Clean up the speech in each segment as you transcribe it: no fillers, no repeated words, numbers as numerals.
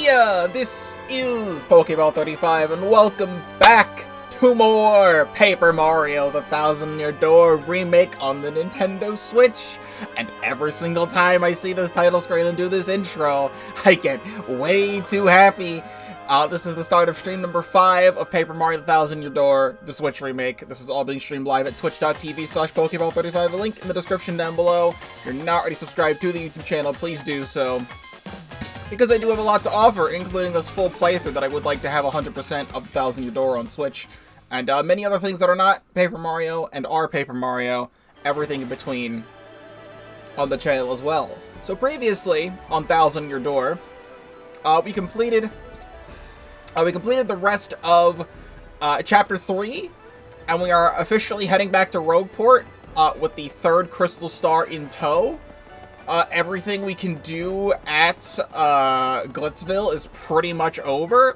Heya! This is Pokeball 35, and welcome back to more Paper Mario the Thousand-Year Door Remake on the Nintendo Switch. And every single time I see this title screen and do this intro, I get way too happy. This is the start of stream number 5 of Paper Mario the Thousand-Year Door, the Switch Remake. This is all being streamed live at twitch.tv/Pokeball35, a link in the description down below. If you're not already subscribed to the YouTube channel, please do so, because I do have a lot to offer, including this full playthrough that I would like to have 100% of the Thousand-Year Door on Switch, and many other things that are not Paper Mario and are Paper Mario, everything in between on the channel as well. So previously, on Thousand-Year Door, we completed the rest of Chapter 3, and we are officially heading back to Rogueport with the third Crystal Star in tow. Everything we can do at Glitzville is pretty much over.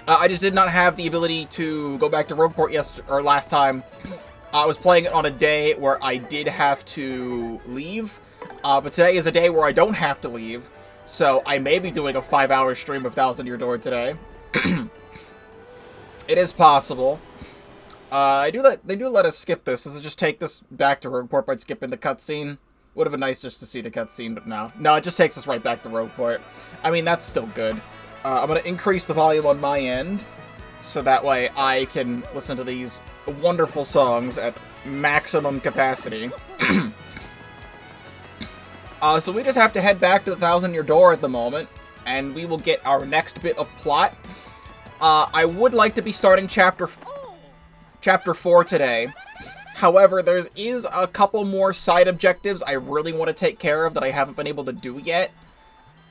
I just did not have the ability to go back to Rogueport last time. I was playing it on a day where I did have to leave, but today is a day where I don't have to leave, so I may be doing a 5-hour stream of Thousand-Year Door today. It is possible. They do let us skip this. Does it just take this back to Rogueport by skipping the cutscene? Would have been nice just to see the cutscene, but no. No, it just takes us right back to Rogueport. I mean, that's still good. I'm going to increase the volume on my end, so that way I can listen to these wonderful songs at maximum capacity. So we just have to head back to the Thousand-Year Door at the moment, and we will get our next bit of plot. I would like to be starting Chapter 4 today. However, there is a couple more side objectives I really want to take care of that I haven't been able to do yet.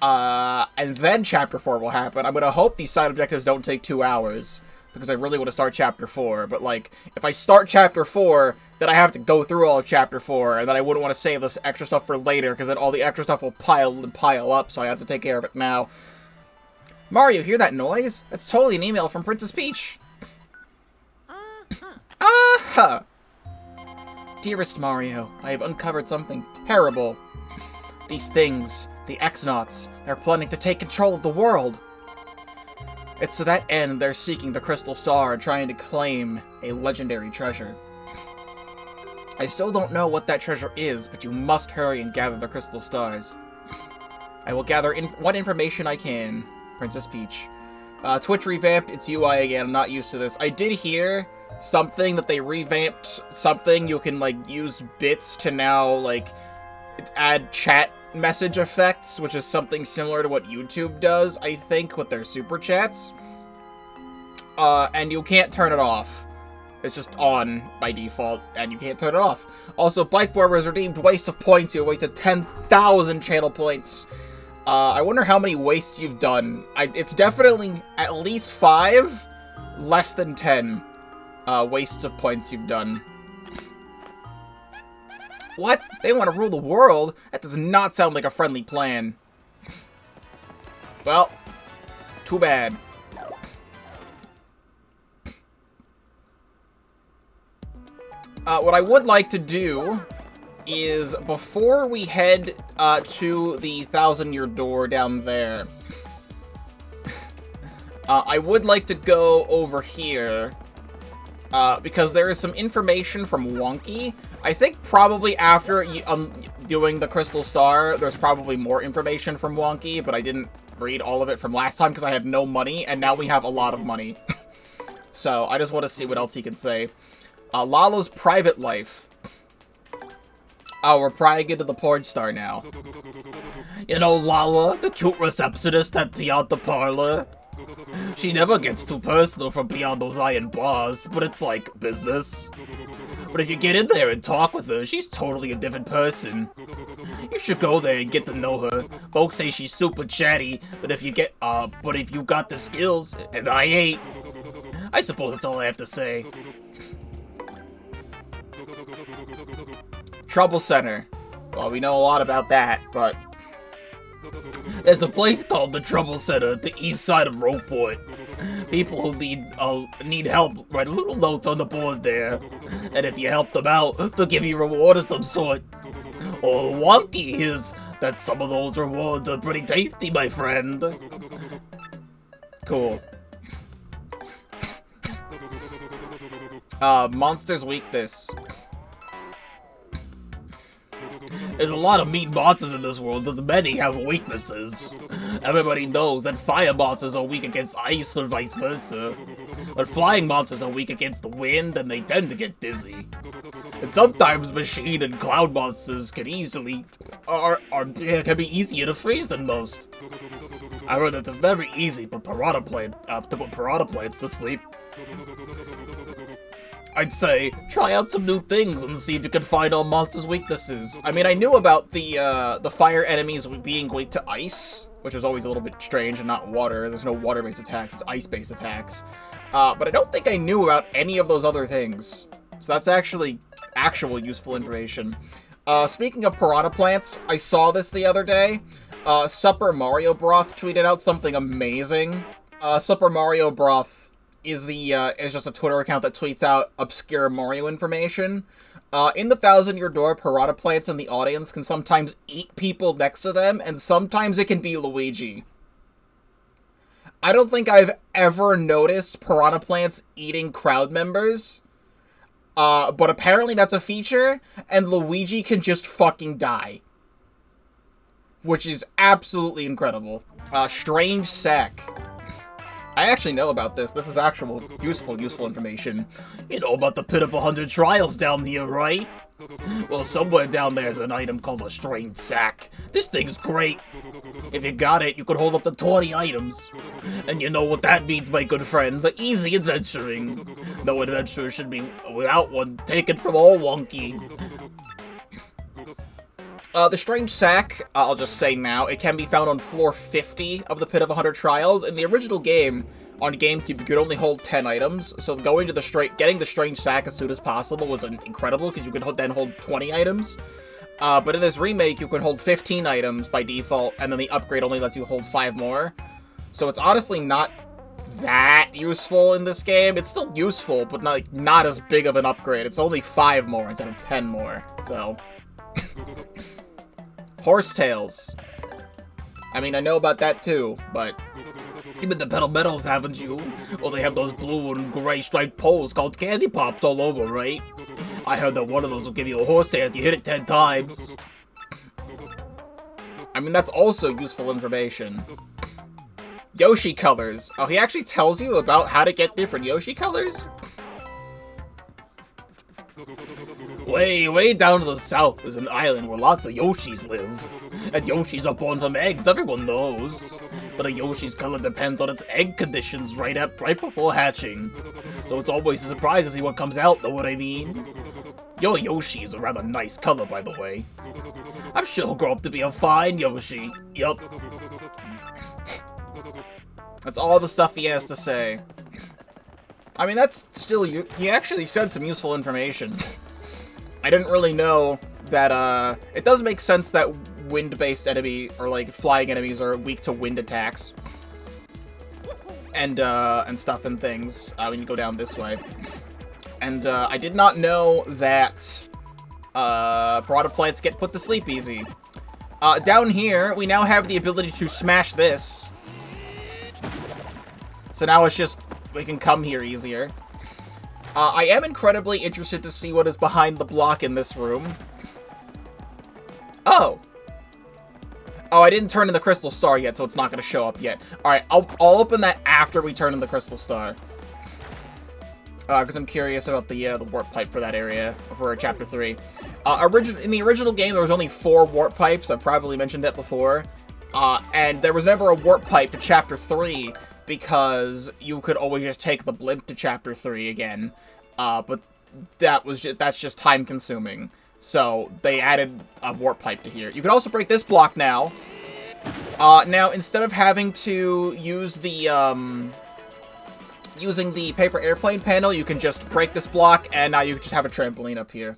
And then Chapter 4 will happen. I'm going to hope these side objectives don't take 2 hours, because I really want to start Chapter 4. But, like, if I start Chapter 4, then I have to go through all of Chapter 4, and then I wouldn't want to save this extra stuff for later, because then all the extra stuff will pile up, so I have to take care of it now. Mario, hear that noise? That's totally an email from Princess Peach. Aha! Dearest Mario, I have uncovered something terrible. These things, the X-Nauts, they're planning to take control of the world. It's to that end they're seeking the Crystal Star and trying to claim a legendary treasure. I still don't know what that treasure is, but you must hurry and gather the Crystal Stars. I will gather what information I can. Princess Peach. Twitch revamped its UI again. I'm not used to this. I did hear something that they revamped something. You can, like, use bits to now, like, add chat message effects, which is something similar to what YouTube does, I think, with their super chats. And you can't turn it off. It's just on by default, and you can't turn it off. Also, Bike Board was redeemed waste of points. You wasted 10,000 channel points. I wonder how many wastes you've done. It's definitely at least 5, less than 10 wastes of points you've done. What? They want to rule the world? That does not sound like a friendly plan. Well, too bad. What I would like to do is, before we head to the Thousand-Year Door down there, I would like to go over here, because there is some information from Wonky. I think probably after doing the Crystal Star, there's probably more information from Wonky, but I didn't read all of it from last time because I had no money, and now we have a lot of money. So I just want to see what else he can say. Lala's private life. Oh, we're prying into the porn star now. You know Lala, the cute receptionist at Beyond the Parlor? She never gets too personal from beyond those iron bars, but it's like business. But if you get in there and talk with her, she's totally a different person. You should go there and get to know her. Folks say she's super chatty, but if you got the skills, and I ain't. I suppose that's all I have to say. Trouble Center. Well, we know a lot about that, but there's a place called the Trouble Center at the east side of Rogueport. People who need help write little notes on the board there, and if you help them out, they'll give you a reward of some sort. Or Wonky is that some of those rewards are pretty tasty, my friend. Cool. Monsters' weakness. There's a lot of mean monsters in this world, but many have weaknesses. Everybody knows that fire monsters are weak against ice or vice versa. But flying monsters are weak against the wind, and they tend to get dizzy. And sometimes machine and cloud monsters can be easier to freeze than most. I heard that it's very easy to put piranha plants to sleep. I'd say, try out some new things and see if you can find all monsters' weaknesses. I mean, I knew about the fire enemies being weak to ice, which is always a little bit strange, and not water. There's no water-based attacks, it's ice-based attacks. But I don't think I knew about any of those other things. So that's actually actual useful information. Speaking of piranha plants, I saw this the other day. Supper Mario Broth tweeted out something amazing. Supper Mario Broth is just a Twitter account that tweets out obscure Mario information. In the Thousand-Year Door, piranha plants in the audience can sometimes eat people next to them, and sometimes it can be Luigi. I don't think I've ever noticed piranha plants eating crowd members, but apparently that's a feature, and Luigi can just fucking die. Which is absolutely incredible. Strange Sack. I actually know about this. This is actual useful information. You know about the Pit of 100 Trials down here, right? Well, somewhere down there's an item called a Strange Sack. This thing's great. If you got it, you could hold up to 20 items. And you know what that means, my good friend. The easy adventuring. No adventurer should be without one. Take it from all wonky. The Strange Sack, I'll just say now, it can be found on floor 50 of the Pit of 100 Trials. In the original game, on GameCube, you could only hold 10 items, so getting the Strange Sack as soon as possible was incredible, because you could then hold 20 items. But in this remake, you can hold 15 items by default, and then the upgrade only lets you hold 5 more. So it's honestly not that useful in this game. It's still useful, but not as big of an upgrade. It's only 5 more instead of 10 more, so... Horsetails. I mean, I know about that too, but... You've been to Petal Meadows, haven't you? Well, they have those blue and gray striped poles called Candy Pops all over, right? I heard that one of those will give you a horsetail if you hit it 10 times. I mean, that's also useful information. Yoshi colors. Oh, he actually tells you about how to get different Yoshi colors? Way down to the south is an island where lots of Yoshis live. And Yoshis are born from eggs, everyone knows. But a Yoshi's color depends on its egg conditions right before hatching. So it's always a surprise to see what comes out, know what I mean? Your Yoshi is a rather nice color, by the way. I'm sure he'll grow up to be a fine Yoshi. Yup. That's all the stuff he has to say. I mean, that's still... He actually said some useful information. I didn't really know that, it does make sense that wind-based enemy, or, like, flying enemies are weak to wind attacks. And stuff and things, when you go down this way. And, I did not know that, piranha plants get put to sleep easy. Down here, we now have the ability to smash this. So now it's just... we can come here easier. I am incredibly interested to see what is behind the block in this room. Oh! Oh, I didn't turn in the Crystal Star yet, so it's not going to show up yet. Alright, I'll open that after we turn in the Crystal Star. Because I'm curious about the warp pipe for that area, for Chapter 3. In the original game, there was only 4 warp pipes. I've probably mentioned that before. And there was never a warp pipe to Chapter 3, because you could always just take the blimp to Chapter 3 again. But that's just time-consuming. So, they added a warp pipe to here. You can also break this block now. Now, instead of having to use the, using the paper airplane panel, you can just break this block, and now you just have a trampoline up here.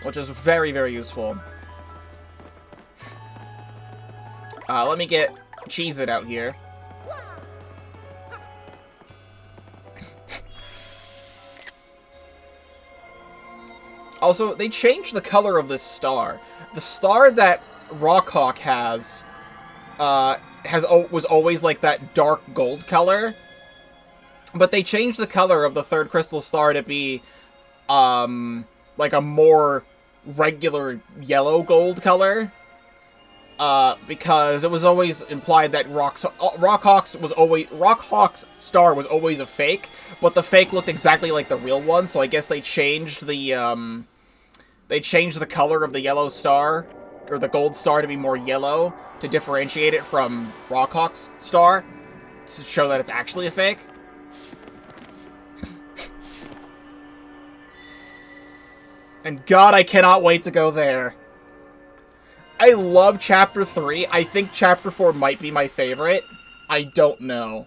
Which is very, very useful. Let me get Cheez-It out here. Also, they changed the color of this star. The star that Rockhawk was always like that dark gold color, but they changed the color of the third crystal star to be like a more regular yellow gold color, because it was always implied that Rockhawk's star was always a fake, but the fake looked exactly like the real one, so I guess they changed the color of the yellow star, or the gold star, to be more yellow, to differentiate it from Rockhawk's star, to show that it's actually a fake. And God, I cannot wait to go there. I love Chapter 3. I think Chapter 4 might be my favorite. I don't know.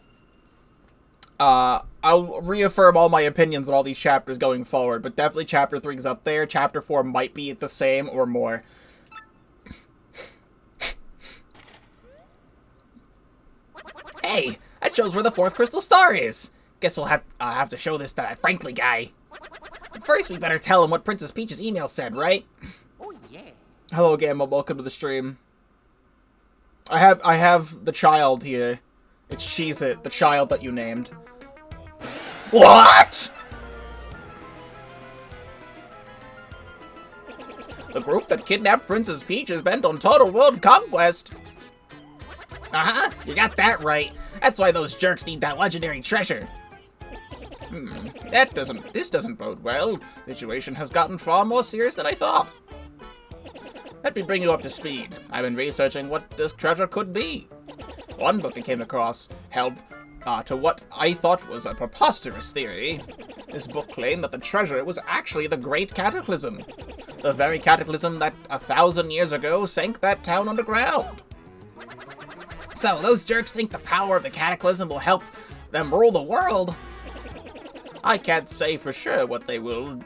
I'll reaffirm all my opinions on all these chapters going forward, but definitely Chapter 3 is up there. Chapter 4 might be the same or more. Hey, that shows where the fourth crystal star is. Guess I'll have to show this to that Frankly guy. But first, we better tell him what Princess Peach's email said, right? Oh yeah. Hello, Gamma. Welcome to the stream. I have the child here. It's Cheez-It, the child that you named. What? The group that kidnapped Princess Peach is bent on total world conquest. Uh-huh, you got that right. That's why those jerks need that legendary treasure. This doesn't bode well. The situation has gotten far more serious than I thought. Let me bring you up to speed. I've been researching what this treasure could be. One book I came across held to what I thought was a preposterous theory. This book claimed that the treasure was actually the Great Cataclysm. The very cataclysm that 1,000 years ago sank that town underground. So, those jerks think the power of the cataclysm will help them rule the world? I can't say for sure what they will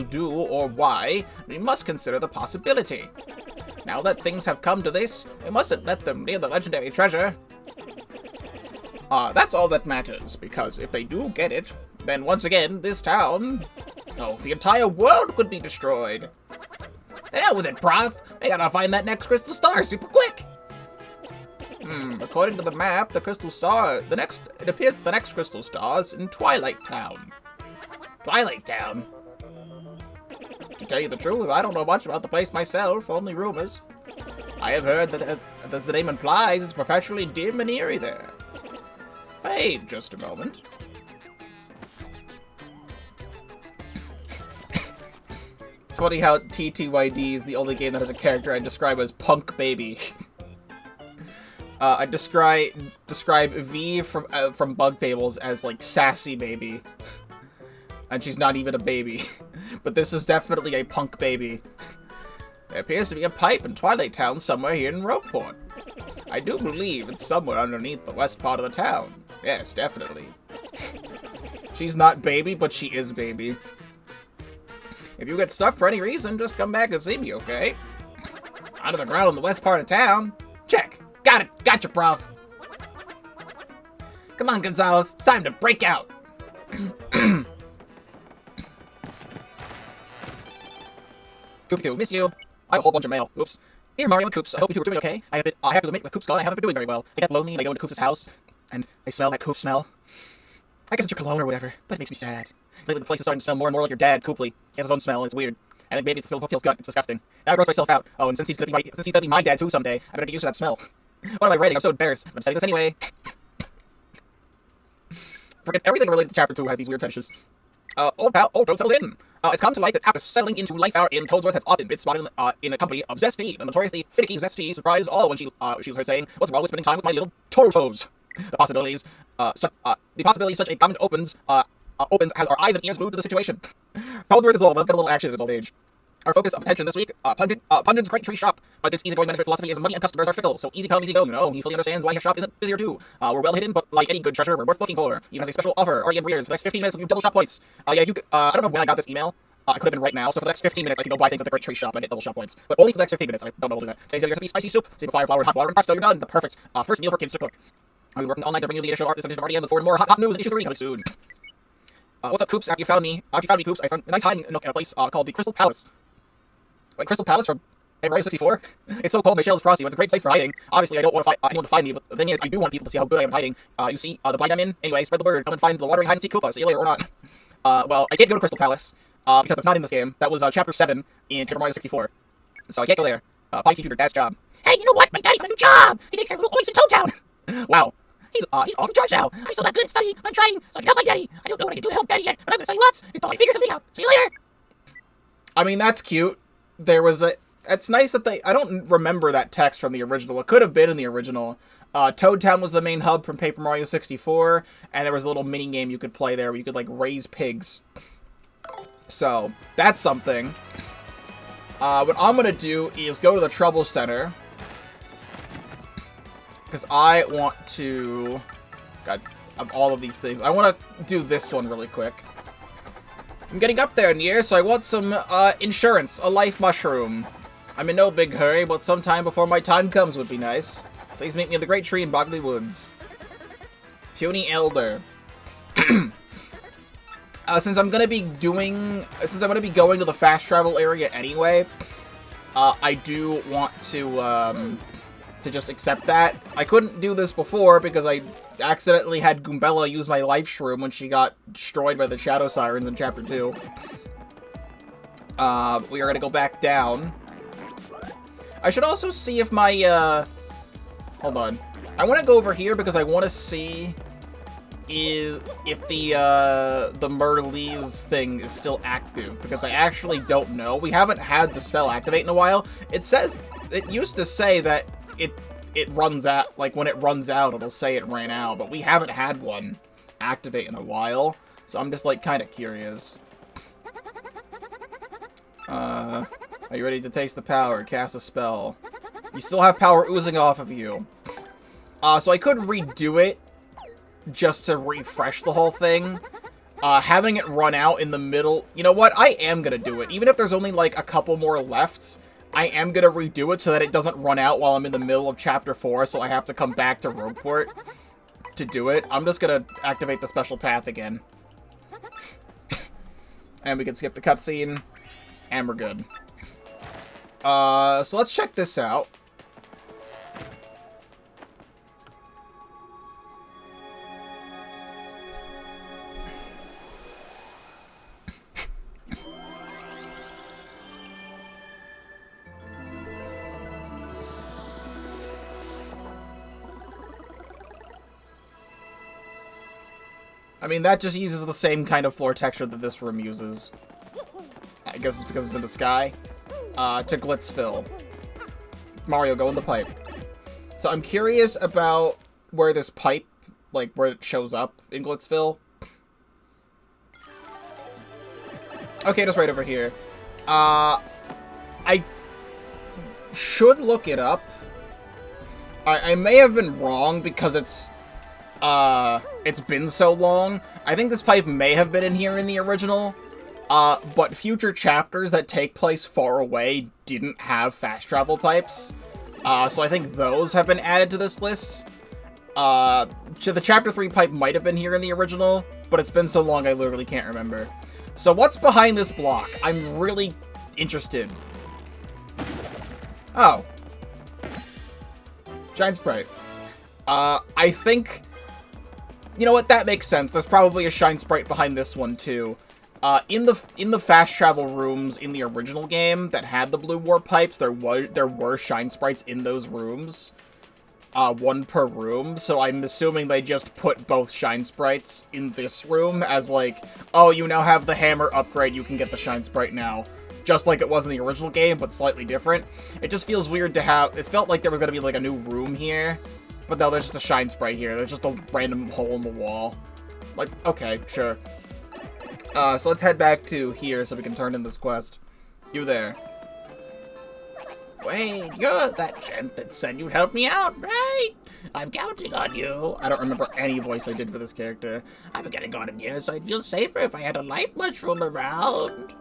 do or why. We must consider the possibility. Now that things have come to this, we mustn't let them near the legendary treasure. That's all that matters, because if they do get it, then once again, this town, the entire world could be destroyed. The hell with it, Prof. I gotta find that next crystal star super quick. According to the map, the crystal star, it appears that the next crystal star is in Twilight Town. Twilight Town? To tell you the truth, I don't know much about the place myself, only rumors. I have heard that, as the name implies, it's perpetually dim and eerie there. Wait just a moment. It's funny how TTYD is the only game that has a character I describe as Punk Baby. I describe V from Bug Fables as, like, Sassy Baby. And she's not even a baby. But this is definitely a punk baby. There appears to be a pipe in Twilight Town somewhere here in Rogueport. I do believe it's somewhere underneath the west part of the town. Yes, definitely. She's not baby, but she is baby. If you get stuck for any reason, just come back and see me, okay? Under the ground in the west part of town. Check. Got it. Gotcha, Prof. Come on, Gonzalez. It's time to break out. Coop, miss you. I have a whole bunch of mail. Oops. Dear Mario and Coops, I hope you two are doing okay. I have to admit, with Coops gone, I haven't been doing very well. I get lonely and I go into Coops' house, and I smell that Coop smell. I guess it's your cologne or whatever, but it makes me sad. Lately the place is starting to smell more and more like your dad, Coopley. He has his own smell, and it's weird. And then maybe it's still Kill's gut. It's disgusting. Now I gross myself out. Oh, and since he's gonna be my dad too someday, I better get used to that smell. What am I writing? I'm so embarrassed. I'm saying this anyway. Forget everything related to Chapter 2 has these weird fetishes. Old Toad settles in. It's come to light that after settling into life hour in Toadsworth has often been spotted in a company of Zesty. The notoriously finicky Zesty surprised all when she was heard saying, "What's wrong with spending time with my little Toads?" The possibility such a comment opens has our eyes and ears glued to the situation. Toadsworth is old, but got a little action at his old age. Our focus of attention this week, Pungent's Great Tree Shop. But its easygoing management philosophy is money and customers are fickle, so easy come, easy go. He fully understands why his shop isn't busier too. We're well hidden, but like any good treasure, we're worth looking for. Even as a special offer, already in readers, for the next 15 minutes, we'll give double shop points. I don't know when I got this email. It could have been right now, so for the next 15 minutes, I can go buy things at the Great Tree Shop and get double shop points. But only for the next 15 minutes, I don't know how to do that. Today's recipe, spicy soup, save fire, flour, and hot water, and presto, you're done. The perfect first meal for kids to cook. I'll be working all night to bring you the edition of this already, and look forward to more hot news in issue 3 coming soon. What's up, Coops? After you found me, Coops, I found a nice hiding nook in a place called the Crystal Palace. Wait, Crystal Palace from Hey, Mario 64. It's so cold, my shell is frosty, but it's a great place for hiding. Obviously, I don't want to anyone to find me, but the thing is, I do want people to see how good I am hiding. You see, the bind I'm in? Anyway, spread the word. Come and find the watering hide-and-seek Koopa. See you later, or not. Well, I can't go to Crystal Palace, because it's not in this game. That was, Chapter 7 in Paper Mario 64. So I can't go there. Potty teacher, dad's job. Hey, you know what? My daddy's got a new job! He takes care of little oinks in Toad Town! Wow. He's all in charge now. I'm still that good at studying. I'm trying, so I can help my daddy. I don't know what I can do to help daddy yet, but I'm gonna study lots until I figure something out. See you later! I mean, that's cute. There was a... It's nice that they... I don't remember that text from the original. It could have been in the original. Toad Town was the main hub from Paper Mario 64, and there was a little mini-game you could play there where you could, like, raise pigs. So, that's something. What I'm gonna do is go to the Trouble Center. Because I want to... God, of all of these things. I want to do this one really quick. I'm getting up there in years, so I want some, insurance. A life mushroom. I'm in no big hurry, but sometime before my time comes would be nice. Please meet me in the Great Tree in Bogley Woods. Puny Elder. Since I'm gonna be going to the fast travel area anyway, I do want to just accept that. I couldn't do this before because I accidentally had Goombella use my life shroom when she got destroyed by the Shadow Sirens in Chapter 2. We are gonna go back down. I should also see if my, hold on. I want to go over here because I want to see if the Myrtle's thing is still active, because I actually don't know. We haven't had the spell activate in a while. It used to say that it runs out, like when it runs out, it'll say it ran out, but we haven't had one activate in a while, so I'm just, like, kind of curious. Are you ready to taste the power? Cast a spell. You still have power oozing off of you. So I could redo it just to refresh the whole thing. Having it run out in the middle... You know what? I am gonna do it. Even if there's only, like, a couple more left, I am gonna redo it so that it doesn't run out while I'm in the middle of Chapter 4, so I have to come back to Rogueport to do it. I'm just gonna activate the special path again. And we can skip the cutscene, and we're good. So let's check this out. I mean, that just uses the same kind of floor texture that this room uses. I guess it's because it's in the sky. To Glitzville. Mario, go in the pipe. So I'm curious about where this pipe, like, where it shows up in Glitzville. Okay, just right over here. I should look it up. I may have been wrong because it's been so long. I think this pipe may have been in here in the original, but future chapters that take place far away didn't have fast travel pipes. So I think those have been added to this list. The Chapter 3 pipe might have been here in the original, but it's been so long I literally can't remember. So what's behind this block? I'm really interested. Oh. Giant Sprite. I think... You know what? That makes sense. There's probably a Shine Sprite behind this one, too. In the fast travel rooms in the original game that had the blue warp pipes, there were Shine Sprites in those rooms. One per room, so I'm assuming they just put both Shine Sprites in this room as, like, oh, you now have the hammer upgrade, you can get the Shine Sprite now. Just like it was in the original game, but slightly different. It just feels weird to have... It felt like there was gonna be, like, a new room here. But no, there's just a Shine Sprite here. There's just a random hole in the wall. Like, okay, sure. So let's head back to here so we can turn in this quest. You there. Wait, you're that gent that said you'd help me out, right? I'm counting on you. I don't remember any voice I did for this character. I've been getting on in here, so I'd feel safer if I had a life mushroom around.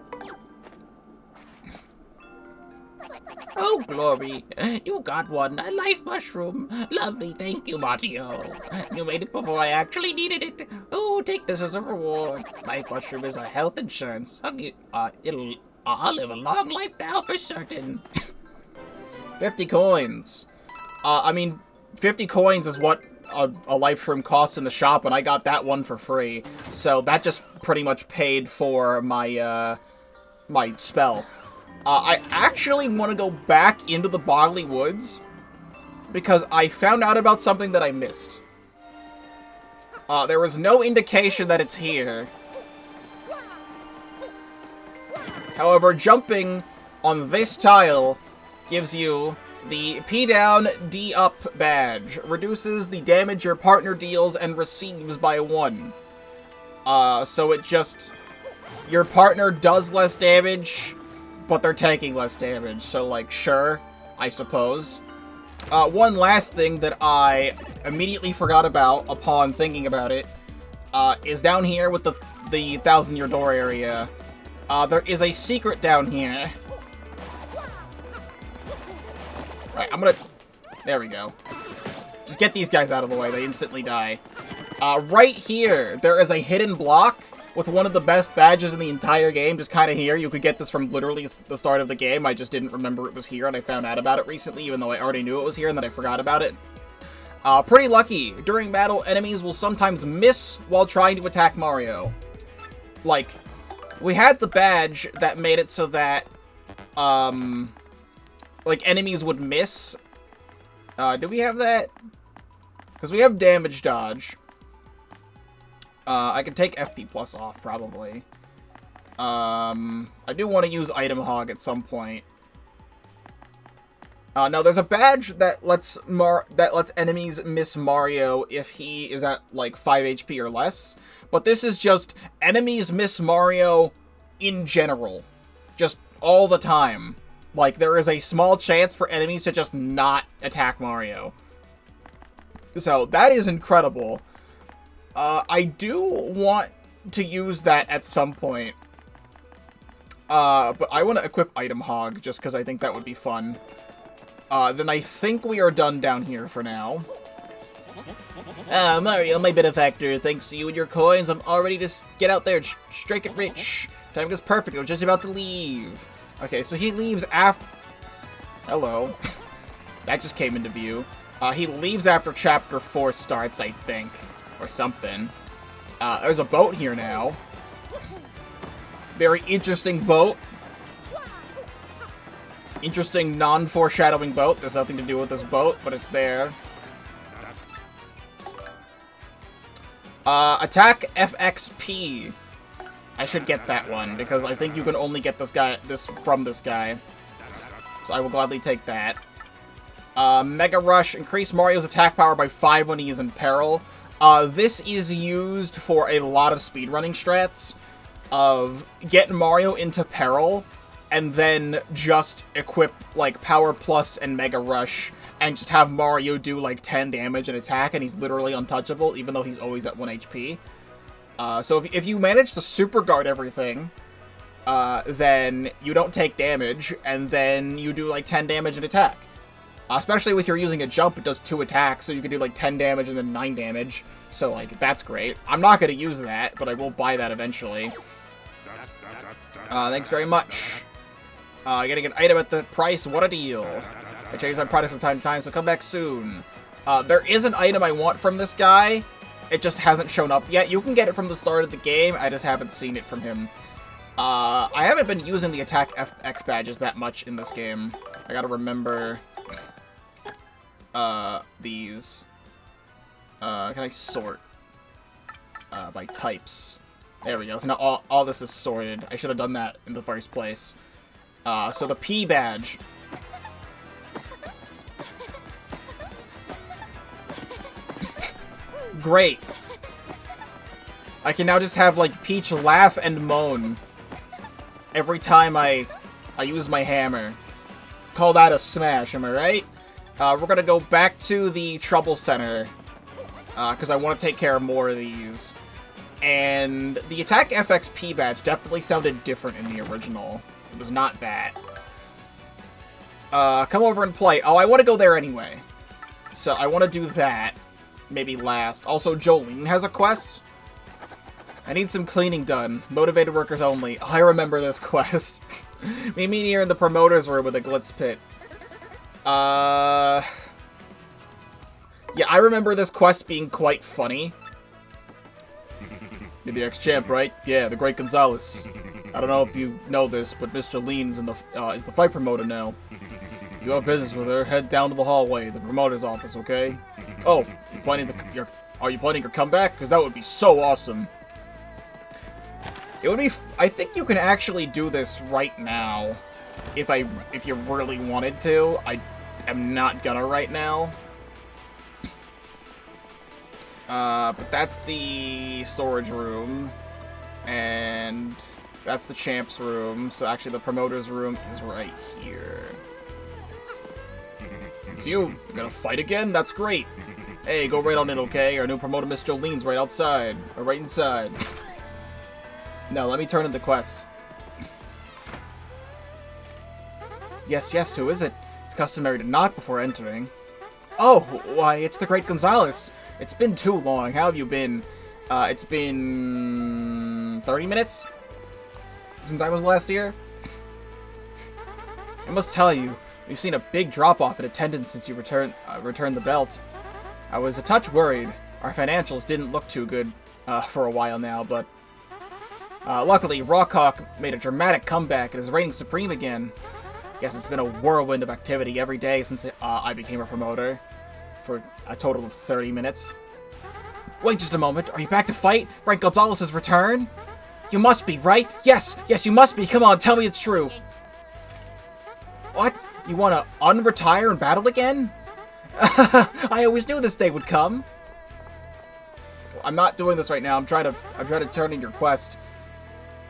Oh, glory. You got one. A life mushroom. Lovely. Thank you, Mario. You made it before I actually needed it. Oh, take this as a reward. Life mushroom is a health insurance. I'll live a long life now for certain. 50 coins. I mean, 50 coins is what a life shroom costs in the shop, and I got that one for free. So that just pretty much paid for my, my spell. I actually want to go back into the Boggly Woods, because I found out about something that I missed. There was no indication that it's here. However, jumping on this tile gives you the P down, D up badge. Reduces the damage your partner deals and receives by 1. So it just... Your partner does less damage, but they're taking less damage. So, like, sure, I suppose. One last thing that I immediately forgot about upon thinking about it, is down here with the Thousand-Year Door area. There is a secret down here. Alright, I'm gonna... There we go. Just get these guys out of the way, they instantly die. Right here, there is a hidden block with one of the best badges in the entire game, just kind of here. You could get this from literally the start of the game. I just didn't remember it was here, and I found out about it recently, even though I already knew it was here, and then I forgot about it. Pretty lucky. During battle, enemies will sometimes miss while trying to attack Mario. Like, we had the badge that made it so that, like, enemies would miss. Do we have that? Because we have damage dodge. I can take FP plus off, probably. I do want to use item hog at some point. Now, there's a badge that lets enemies miss Mario if he is at, like, 5 HP or less. But this is just enemies miss Mario in general. Just all the time. Like, there is a small chance for enemies to just not attack Mario. So, that is incredible. I do want to use that at some point. But I want to equip Item Hog, just because I think that would be fun. Then I think we are done down here for now. Mario, my benefactor, thanks to you and your coins, I'm all ready to get out there and strike it rich. Timing is perfect, I was just about to leave. Okay, so he leaves after... Hello. That just came into view. He leaves after Chapter 4 starts, I think. Or something. There's a boat here now. Very interesting boat. Interesting non-foreshadowing boat. There's nothing to do with this boat, but it's there. Attack FXP. I should get that one, because I think you can only get this from this guy. So I will gladly take that. Mega Rush. Increase Mario's attack power by 5 when he is in peril. This is used for a lot of speedrunning strats of getting Mario into peril and then just equip, like, Power Plus and Mega Rush and just have Mario do, like, 10 damage and attack, and he's literally untouchable, even though he's always at 1 HP. So if you manage to super guard everything, then you don't take damage, and then you do, like, 10 damage and attack. Especially with you're using a jump, it does 2 attacks, so you can do, like, 10 damage and then 9 damage. So, like, that's great. I'm not going to use that, but I will buy that eventually. Thanks very much. Getting an item at the price, what a deal. I change my products from time to time, so come back soon. There is an item I want from this guy. It just hasn't shown up yet. You can get it from the start of the game, I just haven't seen it from him. I haven't been using the attack FX badges that much in this game. I gotta remember... these. Can I sort? By types. There we go. So now all this is sorted. I should have done that in the first place. So the P badge. Great. I can now just have, like, Peach laugh and moan every time I use my hammer. Call that a smash, am I right? We're gonna go back to the Trouble Center, because I want to take care of more of these. And the Attack FXP badge definitely sounded different in the original. It was not that. Come over and play. Oh, I want to go there anyway. So I want to do that. Maybe last. Also, Jolene has a quest. I need some cleaning done. Motivated workers only. I remember this quest. We meet here in the promoter's room with a glitz pit. Yeah, I remember this quest being quite funny. You're the ex-champ, right? Yeah, the Great Gonzalez. I don't know if you know this, but Mr. Lean's is the fight promoter now. You have business with her, head down to the hallway, the promoter's office, okay? Oh, are you planning your comeback? Because that would be so awesome. It would be. I think you can actually do this right now, if you really wanted to. I am not gonna right now. But that's the storage room, and that's the champ's room. So actually, the promoter's room is right here. It's you. You're gonna fight again? That's great. Hey, go right on in, okay? Our new promoter, Miss Jolene's right outside, or right inside. No, let me turn in the quest. Yes, yes, who is it? It's customary to knock before entering. Oh, why, it's the Great Gonzalez. It's been too long. How have you been? It's been 30 minutes since I was last here. I must tell you, we've seen a big drop-off in attendance since you returned the belt. I was a touch worried. Our financials didn't look too good for a while now, but luckily, Rockhawk made a dramatic comeback and is reigning supreme again. Yes, it's been a whirlwind of activity every day since I became a promoter, for a total of 30 minutes. Wait just a moment, are you back to fight? Frank Gonzalez's return? You must be, right? Yes, yes, you must be. Come on, tell me it's true. What? You want to unretire and battle again? I always knew this day would come. I'm not doing this right now. I'm trying to turn in your quest.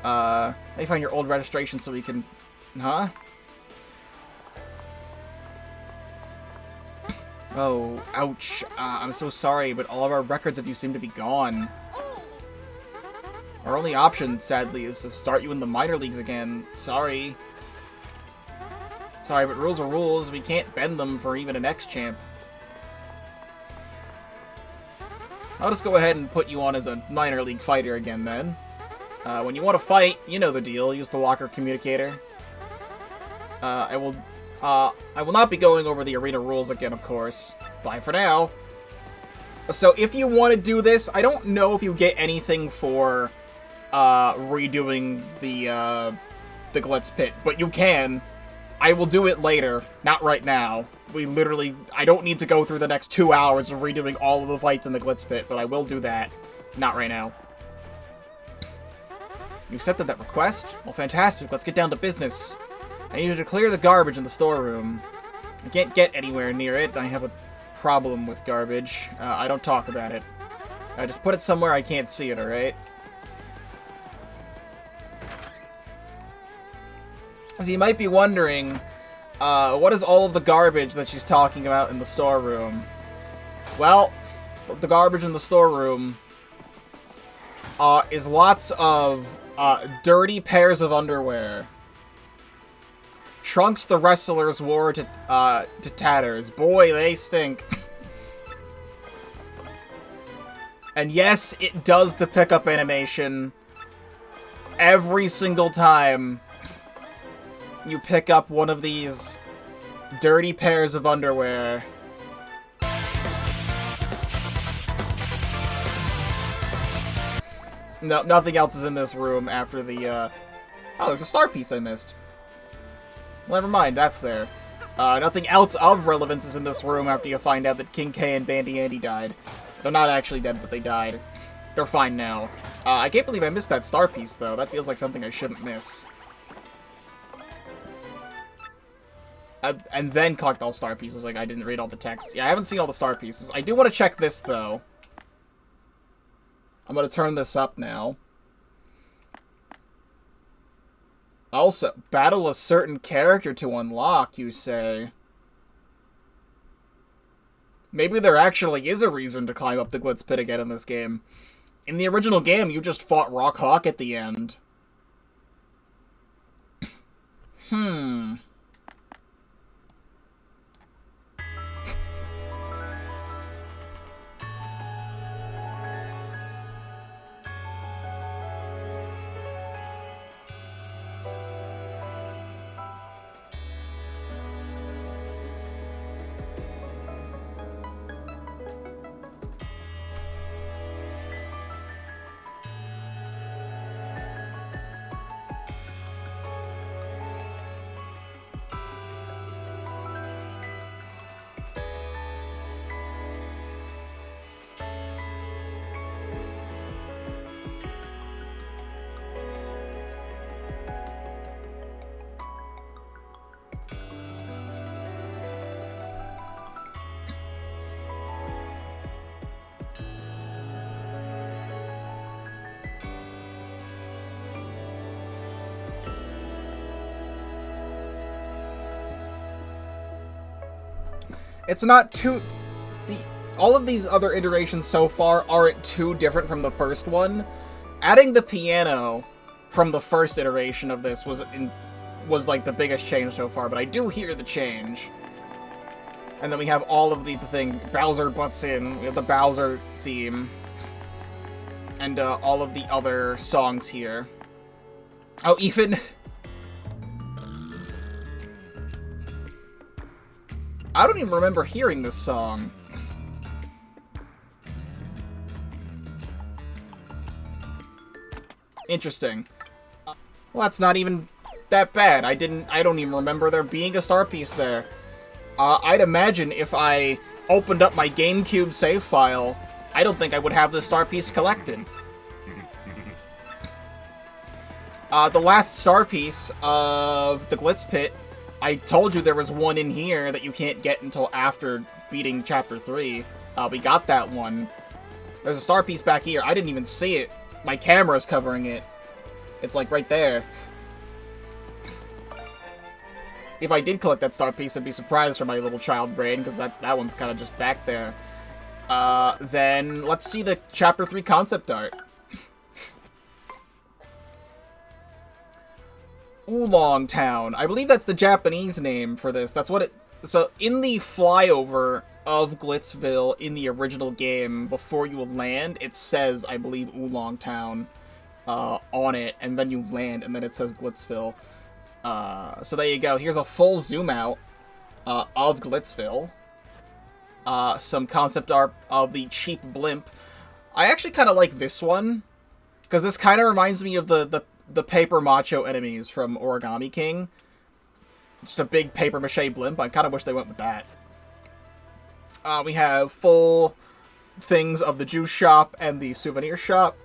Let me find your old registration so we can... Huh? Oh, ouch. I'm so sorry, but all of our records of you seem to be gone. Our only option, sadly, is to start you in the minor leagues again. Sorry. Sorry, but rules are rules. We can't bend them for even an ex-champ. I'll just go ahead and put you on as a minor league fighter again, then. When you want to fight, you know the deal. Use the locker communicator. I will not be going over the arena rules again, of course. Bye for now. So, if you want to do this, I don't know if you get anything for redoing the Glitz Pit, but you can. I will do it later, not right now. I don't need to go through the next 2 hours of redoing all of the fights in the Glitz Pit, but I will do that. Not right now. You accepted that request? Well, fantastic. Let's get down to business. I need you to clear the garbage in the storeroom. I can't get anywhere near it. I have a problem with garbage. I don't talk about it. Just put it somewhere I can't see it, alright? So you might be wondering, what is all of the garbage that she's talking about in the storeroom? Well, the garbage in the storeroom is lots of dirty pairs of underwear. Trunks the wrestlers wore to tatters. Boy, they stink. And yes, it does the pickup animation every single time you pick up one of these dirty pairs of underwear. No, nothing else is in this room after the, Oh, there's a star piece I missed. Well, never mind, that's there. Nothing else of relevance is in this room after you find out that King K and Bandy Andy died. They're not actually dead, but they died. They're fine now. I can't believe I missed that star piece, though. That feels like something I shouldn't miss. And then collect all star pieces, like I didn't read all the text. Yeah, I haven't seen all the star pieces. I do want to check this, though. I'm going to turn this up now. Also, battle a certain character to unlock, you say. Maybe there actually is a reason to climb up the Glitz Pit again in this game. In the original game, you just fought Rockhawk at the end. it's not too... all of these other iterations so far aren't too different from the first one. Adding the piano from the first iteration of this was like the biggest change so far, but I do hear the change. And then we have all of the thing, Bowser butts in, we have the Bowser theme, and all of the other songs here. Oh, even... I don't even remember hearing this song. Interesting. Well, that's not even that bad. I don't even remember there being a star piece there. I'd imagine if I opened up my GameCube save file, I don't think I would have the star piece collected. The last star piece of the Glitz Pit, I told you there was one in here that you can't get until after beating Chapter 3. We got that one. There's a star piece back here. I didn't even see it. My camera's covering it. It's like right there. If I did collect that star piece, I'd be surprised for my little child brain, because that one's kind of just back there. Then let's see the Chapter 3 concept art. Oolong Town. I believe that's the Japanese name for this. That's what it... So, in the flyover of Glitzville in the original game, before you land, it says, I believe, Oolong Town on it, and then you land, and then it says Glitzville. So there you go. Here's a full zoom out of Glitzville. Some concept art of the cheap blimp. I actually kind of like this one, because this kind of reminds me of the paper macho enemies from Origami King. Just a big paper mache blimp. I kind of wish they went with that. We have full things of the juice shop and the souvenir shop.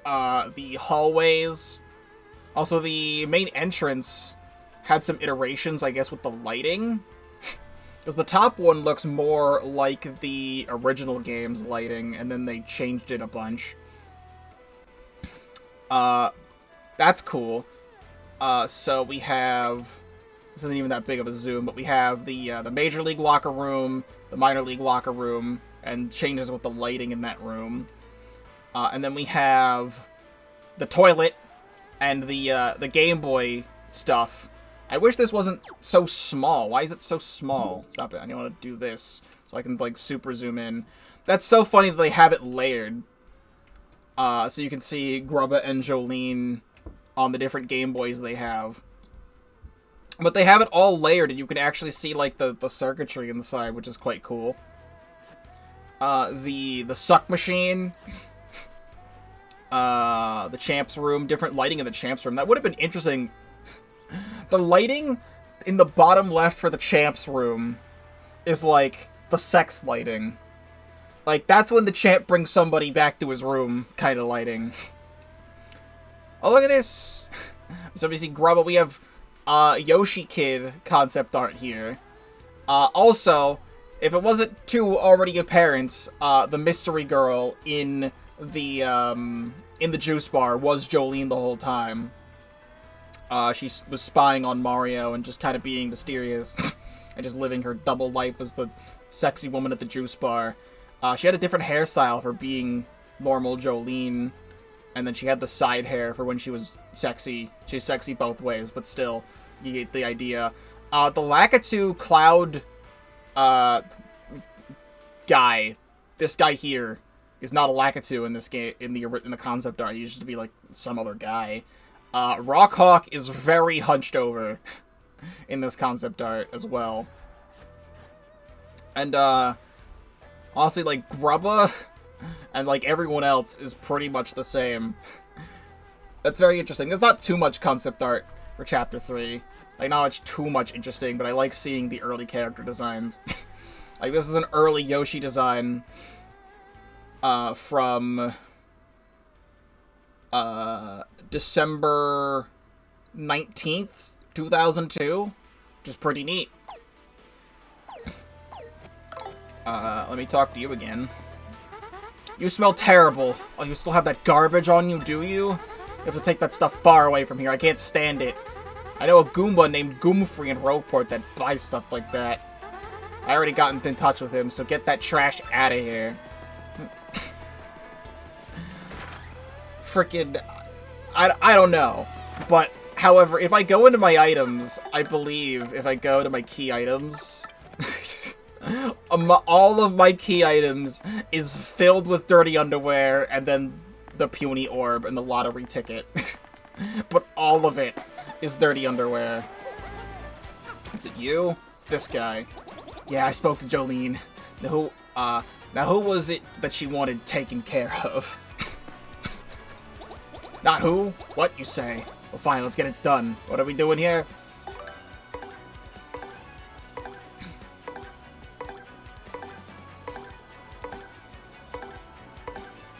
The hallways. Also, the main entrance had some iterations, I guess, with the lighting. Because the top one looks more like the original game's lighting, and then they changed it a bunch. That's cool. So we have... This isn't even that big of a zoom, but we have the Major League locker room, the Minor League locker room, and changes with the lighting in that room. And then we have the toilet and the Game Boy stuff. I wish this wasn't so small. Why is it so small? Stop it. I want to do this so I can, like, super zoom in. That's so funny that they have it layered. So you can see Grubba and Jolene on the different Game Boys they have. But they have it all layered, and you can actually see, like, the circuitry inside, which is quite cool. The suck machine. The Champ's room. Different lighting in the Champ's room. That would have been interesting. The lighting in the bottom left for the Champ's room is, like, the sex lighting. Like, that's when the Champ brings somebody back to his room kind of lighting. Oh, look at this! So we see Grubba. We have Yoshi Kid concept art here. Also, if it wasn't too already apparent, the mystery girl in the juice bar was Jolene the whole time. She was spying on Mario and just kind of being mysterious and just living her double life as the sexy woman at the juice bar. She had a different hairstyle for being normal Jolene, and then she had the side hair for when she was sexy. She's sexy both ways, but still, you get the idea. The Lakitu Cloud guy, this guy here, is not a Lakitu in this game, in the concept art. He used to be like some other guy. Rockhawk is very hunched over in this concept art as well. And honestly, like, Grubba and, like, everyone else is pretty much the same. That's very interesting. There's not too much concept art for Chapter 3. Like, not much too much interesting, but I like seeing the early character designs. Like, this is an early Yoshi design from December 19th, 2002, which is pretty neat. Let me talk to you again. You smell terrible. Oh, you still have that garbage on you, do you? You have to take that stuff far away from here. I can't stand it. I know a Goomba named Goomfree in Rogueport that buys stuff like that. I already got in touch with him, so get that trash out of here. Frickin'... I don't know. But, however, if I go into my items, I believe if I go to my key items... all of my key items is filled with dirty underwear, and then the puny orb and the lottery ticket. But all of it is dirty underwear. Is it you? It's this guy. Yeah, I spoke to Jolene. Now who was it that she wanted taken care of? Not who? What, you say? Well, fine, let's get it done. What are we doing here?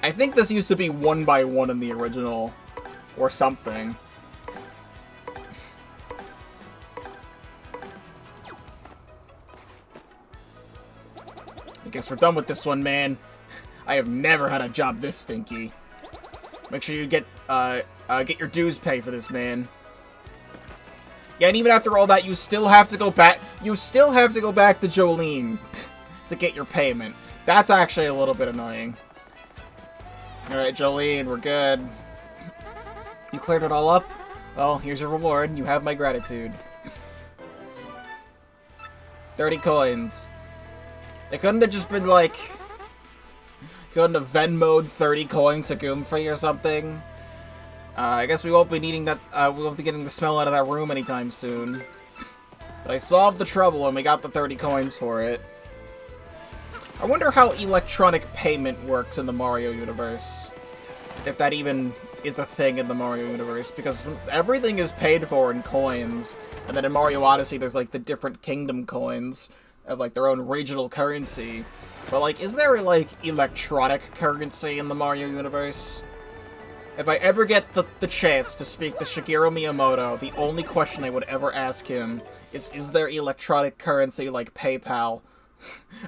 I think this used to be 1 by 1 in the original, or something. I guess we're done with this one, man. I have never had a job this stinky. Make sure you get your dues paid for this, man. Yeah, and even after all that, you still have to go back. You still have to go back to Jolene to get your payment. That's actually a little bit annoying. Alright, Jolene, we're good. You cleared it all up? Well, here's your reward. You have my gratitude. 30 coins. It couldn't have just been like... couldn't have Venmo'd 30 coins to Goomfrey or something? I guess we won't be needing that, we won't be getting the smell out of that room anytime soon. But I solved the trouble and we got the 30 coins for it. I wonder how electronic payment works in the Mario universe. If that even is a thing in the Mario universe, because everything is paid for in coins. And then in Mario Odyssey, there's like the different kingdom coins of like their own regional currency. But like, is there like electronic currency in the Mario universe? If I ever get the chance to speak to Shigeru Miyamoto, the only question I would ever ask him is there electronic currency like PayPal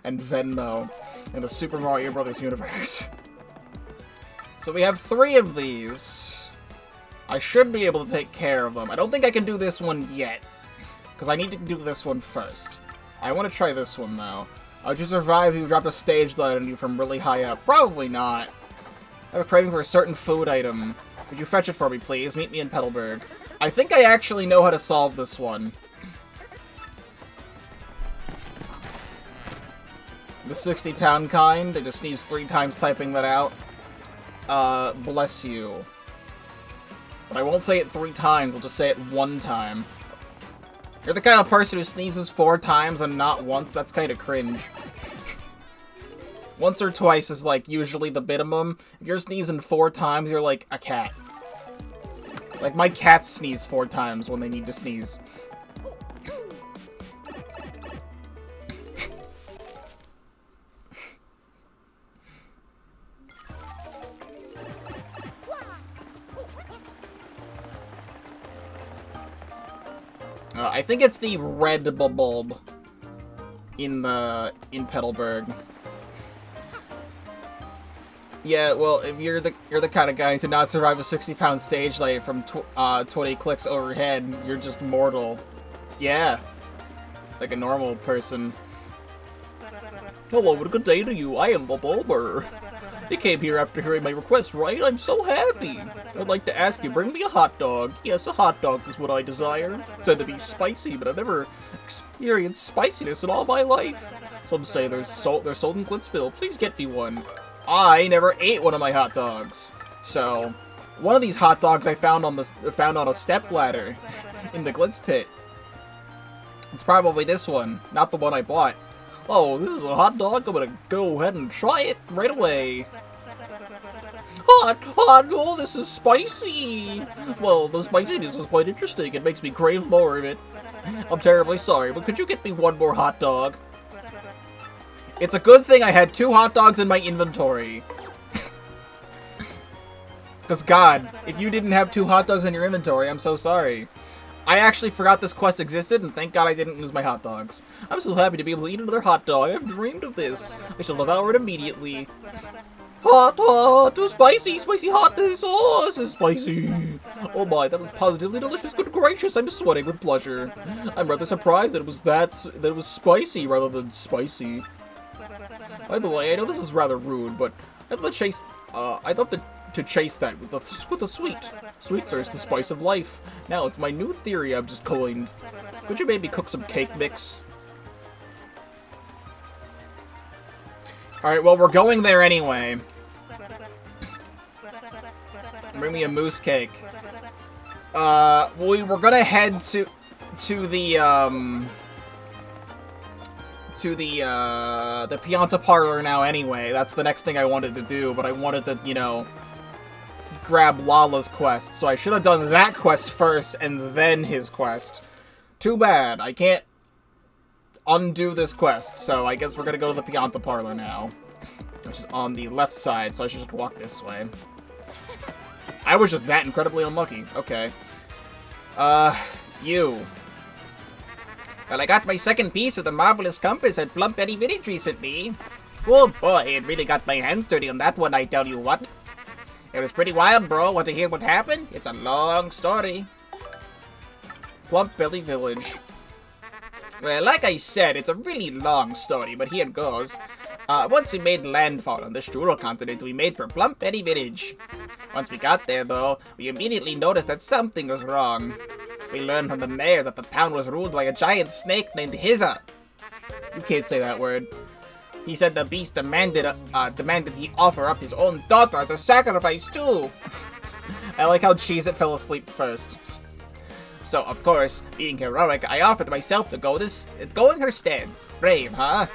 and Venmo in the Super Mario Bros. Universe? So we have 3 of these. I should be able to take care of them. I don't think I can do this one yet, because I need to do this one first. I want to try this one, though. Would you survive if you dropped a stage light on you from really high up? Probably not. I have a craving for a certain food item. Could you fetch it for me, please? Meet me in Petalburg. I think I actually know how to solve this one. The 60-pound kind. It just needs 3 times typing that out. Bless you. But I won't say it 3 times, I'll just say it 1 time. You're the kind of person who sneezes 4 times and not once. That's kind of cringe. Once or twice is, like, usually the minimum. If you're sneezing 4 times, you're like a cat. Like, my cats sneeze 4 times when they need to sneeze. I think it's the red bulb in Petalburg. Yeah, well, if you're the kind of guy to not survive a 60-pound stage light from 20 clicks overhead, you're just mortal. Yeah, like a normal person. Hello, and good day to you. I am the Bulber. You came here after hearing my request, right? I'm so happy. I'd like to ask you, bring me a hot dog. Yes, a hot dog is what I desire. Said to be spicy, but I've never experienced spiciness in all my life. Some say they're sold in Glitzville. Please get me one. I never ate one of my hot dogs. So, one of these hot dogs I found on a stepladder in the Glitz Pit. It's probably this one, not the one I bought. Oh, this is a hot dog. I'm gonna go ahead and try it right away. Hot! Oh, this is spicy! Well, the spiciness is quite interesting. It makes me crave more of it. I'm terribly sorry, but could you get me one more hot dog? It's a good thing I had 2 hot dogs in my inventory. Because, God, if you didn't have 2 hot dogs in your inventory, I'm so sorry. I actually forgot this quest existed, and thank God I didn't lose my hot dogs. I'm so happy to be able to eat another hot dog. I've dreamed of this. I shall devour it immediately. Hot, hot, spicy, spicy hot sauce is spicy. Oh my, that was positively delicious. Good gracious, I'm sweating with pleasure. I'm rather surprised that it was spicy rather than spicy. By the way, I know this is rather rude, but I'd love to chase that with a sweet. Sweets are the spice of life. Now, it's my new theory I've just coined. Could you maybe cook some cake mix? Alright, well, we're going there anyway. Bring me a mousse cake. We're gonna head to the Pianta Parlor now anyway. That's the next thing I wanted to do, but I wanted to, you know, grab Lala's quest. So I should have done that quest first and then his quest. Too bad. I can't undo this quest, so I guess we're gonna go to the Pianta Parlor now. Which is on the left side, so I should just walk this way. I was just that incredibly unlucky. Okay. You. Well, I got my second piece of the marvelous compass at Plumpberry Village recently. Oh boy, it really got my hands dirty on that one, I tell you what. It was pretty wild, bro. Want to hear what happened? It's a long story. Plumpberry Village. Well, like I said, it's a really long story, but here goes. Once we made landfall on the Strudel continent, we made for Plumpberry Village. Once we got there, though, we immediately noticed that something was wrong. We learned from the mayor that the town was ruled by a giant snake named Heya. You can't say that word. He said the beast demanded he offer up his own daughter as a sacrifice, too. I like how Cheez-It fell asleep first. So, of course, being heroic, I offered myself to go in her stead. Brave, huh?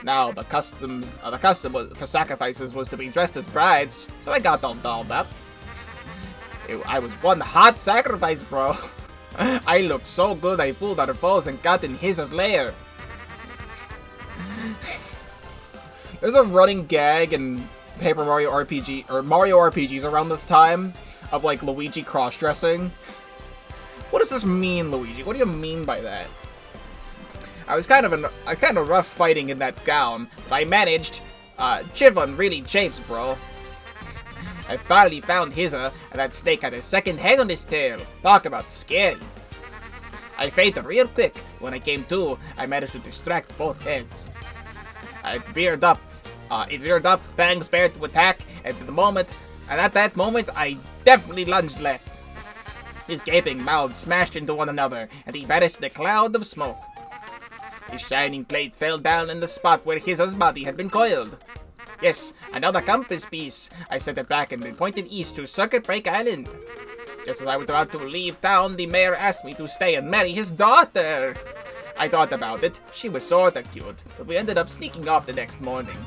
Now, the custom for sacrifices was to be dressed as brides, so I got all dolled up. I was one hot sacrifice, bro. I looked so good I fooled our foes and got in Heya's lair. There's a running gag in Paper Mario RPG, or Mario RPGs around this time, of like Luigi cross-dressing. What does this mean, Luigi? What do you mean by that? I was kind of rough fighting in that gown, but I managed. Chivon really chafes, bro. I finally found Heya, and that snake had a second head on his tail. Talk about scary. I fainted real quick. When I came to, I managed to distract both heads. It veered up, fangs bared to attack, and at that moment, I definitely lunged left. His gaping mouths smashed into one another, and he vanished in a cloud of smoke. His shining plate fell down in the spot where Heya's body had been coiled. Yes, another compass piece. I sent it back and pointed east to Circuit Break Island. Just as I was about to leave town, the mayor asked me to stay and marry his daughter. I thought about it. She was sorta cute, but we ended up sneaking off the next morning.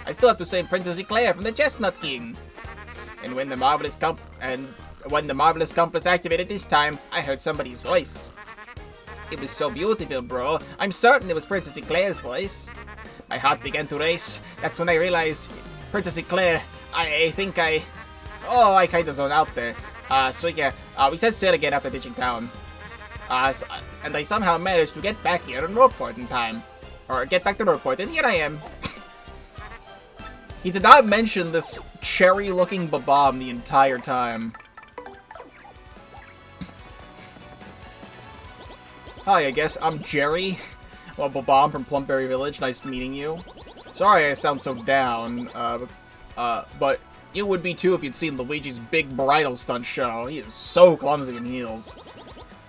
I still have to save Princess Eclair from the Chestnut King. And when the marvelous compass activated this time, I heard somebody's voice. It was so beautiful, bro. I'm certain it was Princess Eclair's voice. My heart began to race. That's when I realized, Princess Eclair, I kinda zoned out there. So yeah, we set sail again after ditching town. And I somehow managed to get back here in Rogueport in time. Or get back to Rogueport, and here I am. He did not mention this cherry-looking Babam the entire time. Hi, I guess I'm Jerry. Well, Babam from Plumpberry Village. Nice meeting you. Sorry I sound so down, but you would be too if you'd seen Luigi's big bridal stunt show. He is so clumsy in heels.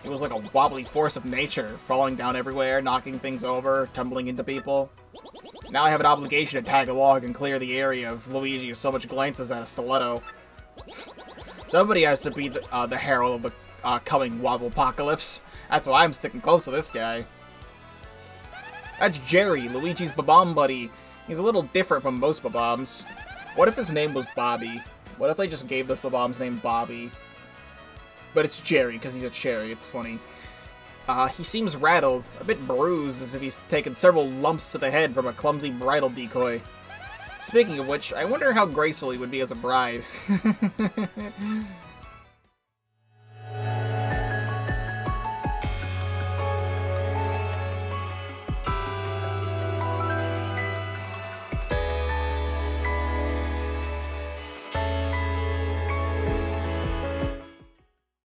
He was like a wobbly force of nature, falling down everywhere, knocking things over, tumbling into people. Now I have an obligation to tag along and clear the area of Luigi with so much glances at a stiletto. Somebody has to be the herald of the coming wobble apocalypse. That's why I'm sticking close to this guy. That's Jerry, Luigi's Babam buddy. He's a little different from most Babams. What if his name was Bobby? What if they just gave this Babam's name Bobby? But it's Jerry, because he's a cherry. It's funny. He seems rattled, a bit bruised, as if he's taken several lumps to the head from a clumsy bridal decoy. Speaking of which, I wonder how graceful he would be as a bride.